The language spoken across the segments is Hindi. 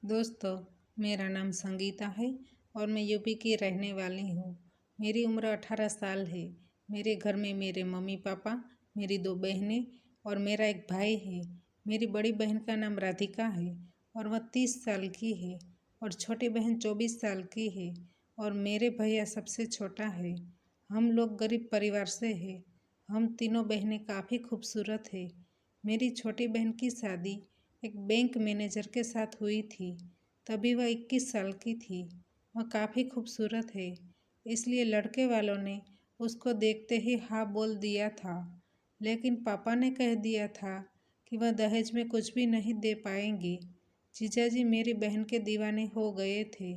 दोस्तों, मेरा नाम संगीता है और मैं यूपी की रहने वाली हूँ। मेरी उम्र 18 साल है। मेरे घर में मेरे मम्मी पापा, मेरी 2 बहनें और मेरा एक भाई है। मेरी बड़ी बहन का नाम राधिका है और वह 30 साल की है और छोटी बहन 24 साल की है और मेरे भैया सबसे छोटा है। हम लोग गरीब परिवार से हैं। हम तीनों बहनें काफ़ी खूबसूरत है। मेरी छोटी बहन की शादी एक बैंक मैनेजर के साथ हुई थी। तभी वह 21 साल की थी। वह काफ़ी खूबसूरत है, इसलिए लड़के वालों ने उसको देखते ही हाँ बोल दिया था। लेकिन पापा ने कह दिया था कि वह दहेज में कुछ भी नहीं दे पाएंगे। जीजाजी मेरी बहन के दीवाने हो गए थे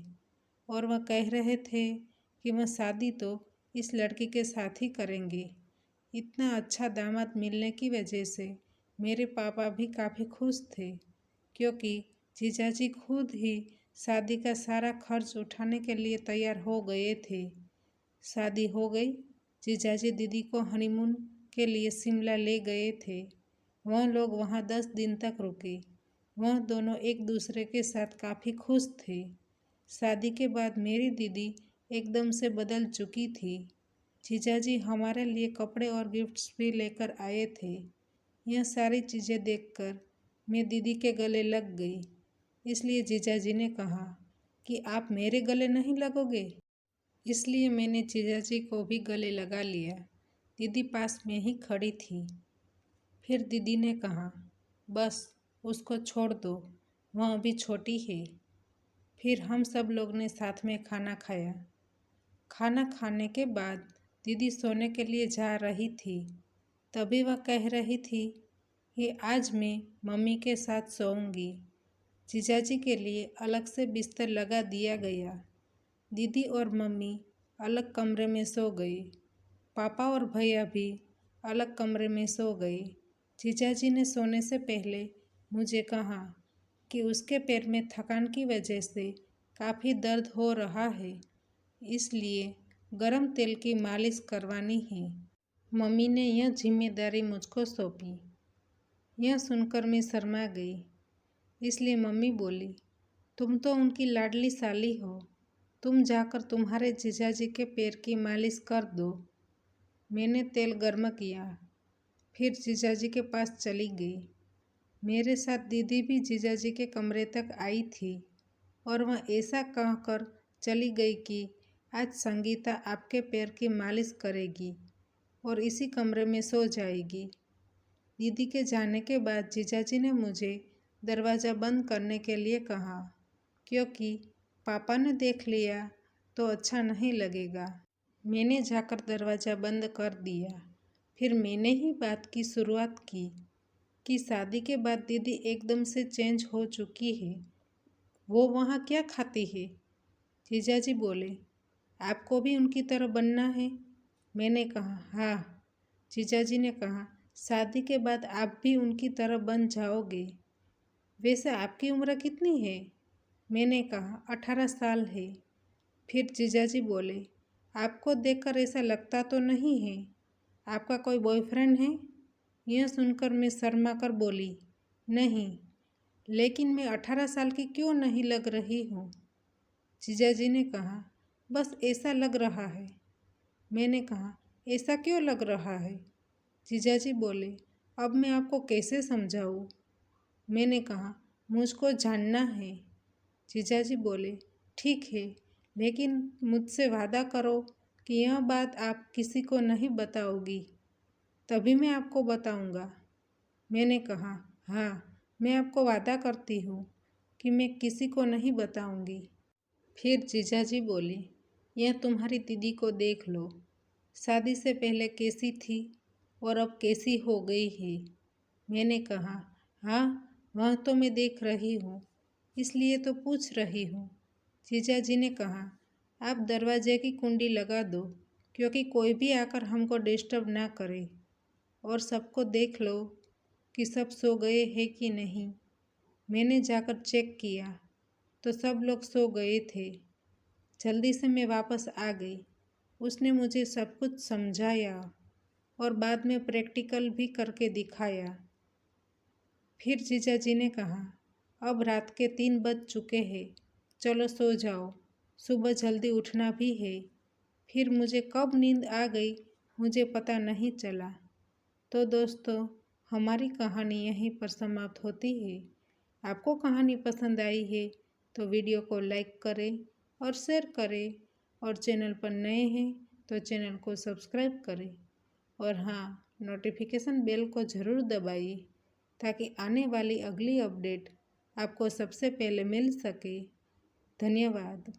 और वह कह रहे थे कि वह शादी तो इस लड़की के साथ ही करेंगे। इतना अच्छा दामाद मिलने की वजह से मेरे पापा भी काफ़ी खुश थे, क्योंकि जीजाजी खुद ही शादी का सारा खर्च उठाने के लिए तैयार हो गए थे। शादी हो गई। जीजाजी दीदी को हनीमून के लिए शिमला ले गए थे। वह लोग वहाँ 10 दिन तक रुके। वह दोनों एक दूसरे के साथ काफ़ी खुश थे। शादी के बाद मेरी दीदी एकदम से बदल चुकी थी। जीजाजी हमारे लिए कपड़े और गिफ्ट्स भी लेकर आए थे। यह सारी चीज़ें देखकर मैं दीदी के गले लग गई। इसलिए जीजाजी ने कहा कि आप मेरे गले नहीं लगोगे। इसलिए मैंने जीजाजी को भी गले लगा लिया। दीदी पास में ही खड़ी थी। फिर दीदी ने कहा, बस उसको छोड़ दो, वह अभी छोटी है। फिर हम सब लोग ने साथ में खाना खाया। खाना खाने के बाद दीदी सोने के लिए जा रही थी। तभी वह कह रही थी कि आज मैं मम्मी के साथ सोऊंगी। जीजाजी के लिए अलग से बिस्तर लगा दिया गया। दीदी और मम्मी अलग कमरे में सो गई। पापा और भैया भी अलग कमरे में सो गए। जीजाजी ने सोने से पहले मुझे कहा कि उसके पैर में थकान की वजह से काफ़ी दर्द हो रहा है, इसलिए गरम तेल की मालिश करवानी है। मम्मी ने यह जिम्मेदारी मुझको सौंपी। यह सुनकर मैं शर्मा गई। इसलिए मम्मी बोली, तुम तो उनकी लाडली साली हो, तुम जाकर तुम्हारे जीजाजी के पैर की मालिश कर दो। मैंने तेल गर्म किया, फिर जीजाजी के पास चली गई। मेरे साथ दीदी भी जीजाजी के कमरे तक आई थी और वह ऐसा कहकर चली गई कि आज संगीता आपके पैर की मालिश करेगी और इसी कमरे में सो जाएगी। दीदी के जाने के बाद जीजाजी ने मुझे दरवाज़ा बंद करने के लिए कहा, क्योंकि पापा ने देख लिया तो अच्छा नहीं लगेगा। मैंने जाकर दरवाज़ा बंद कर दिया। फिर मैंने ही बात की शुरुआत की कि शादी के बाद दीदी एकदम से चेंज हो चुकी है। वो वहाँ क्या खाती है? जीजाजी बोले, आपको भी उनकी तरह बनना है? मैंने कहा, हाँ। जीजाजी ने कहा, शादी के बाद आप भी उनकी तरह बन जाओगे। वैसे आपकी उम्र कितनी है? मैंने कहा, 18 साल है। फिर जीजाजी बोले, आपको देखकर ऐसा लगता तो नहीं है। आपका कोई बॉयफ्रेंड है? यह सुनकर मैं शर्मा कर बोली, नहीं। लेकिन मैं 18 साल की क्यों नहीं लग रही हूँ? जीजाजी ने कहा, बस ऐसा लग रहा है। मैंने कहा, ऐसा क्यों लग रहा है? जीजाजी बोले, अब मैं आपको कैसे समझाऊँ? मैंने कहा, मुझको जानना है। जीजाजी बोले, ठीक है, लेकिन मुझसे वादा करो कि यह बात आप किसी को नहीं बताओगी। तभी मैं आपको बताऊंगा। मैंने कहा, हाँ, मैं आपको वादा करती हूँ कि मैं किसी को नहीं बताऊंगी। फिर जीजाजी बोली, यह तुम्हारी दीदी को देख लो, शादी से पहले कैसी थी और अब कैसी हो गई है। मैंने कहा, हाँ, वह तो मैं देख रही हूँ, इसलिए तो पूछ रही हूँ। जीजाजी ने कहा, आप दरवाजे की कुंडी लगा दो, क्योंकि कोई भी आकर हमको डिस्टर्ब ना करे, और सबको देख लो कि सब सो गए हैं कि नहीं। मैंने जाकर चेक किया तो सब लोग सो गए थे। जल्दी से मैं वापस आ गई। उसने मुझे सब कुछ समझाया और बाद में प्रैक्टिकल भी करके दिखाया। फिर जीजाजी ने कहा, अब रात के 3 बज चुके हैं। चलो सो जाओ, सुबह जल्दी उठना भी है। फिर मुझे कब नींद आ गई मुझे पता नहीं चला। तो दोस्तों, हमारी कहानी यहीं पर समाप्त होती है। आपको कहानी पसंद आई है तो वीडियो को लाइक करें और शेयर करें, और चैनल पर नए हैं तो चैनल को सब्सक्राइब करें, और हाँ, नोटिफिकेशन बेल को ज़रूर दबाइए ताकि आने वाली अगली अपडेट आपको सबसे पहले मिल सके। धन्यवाद।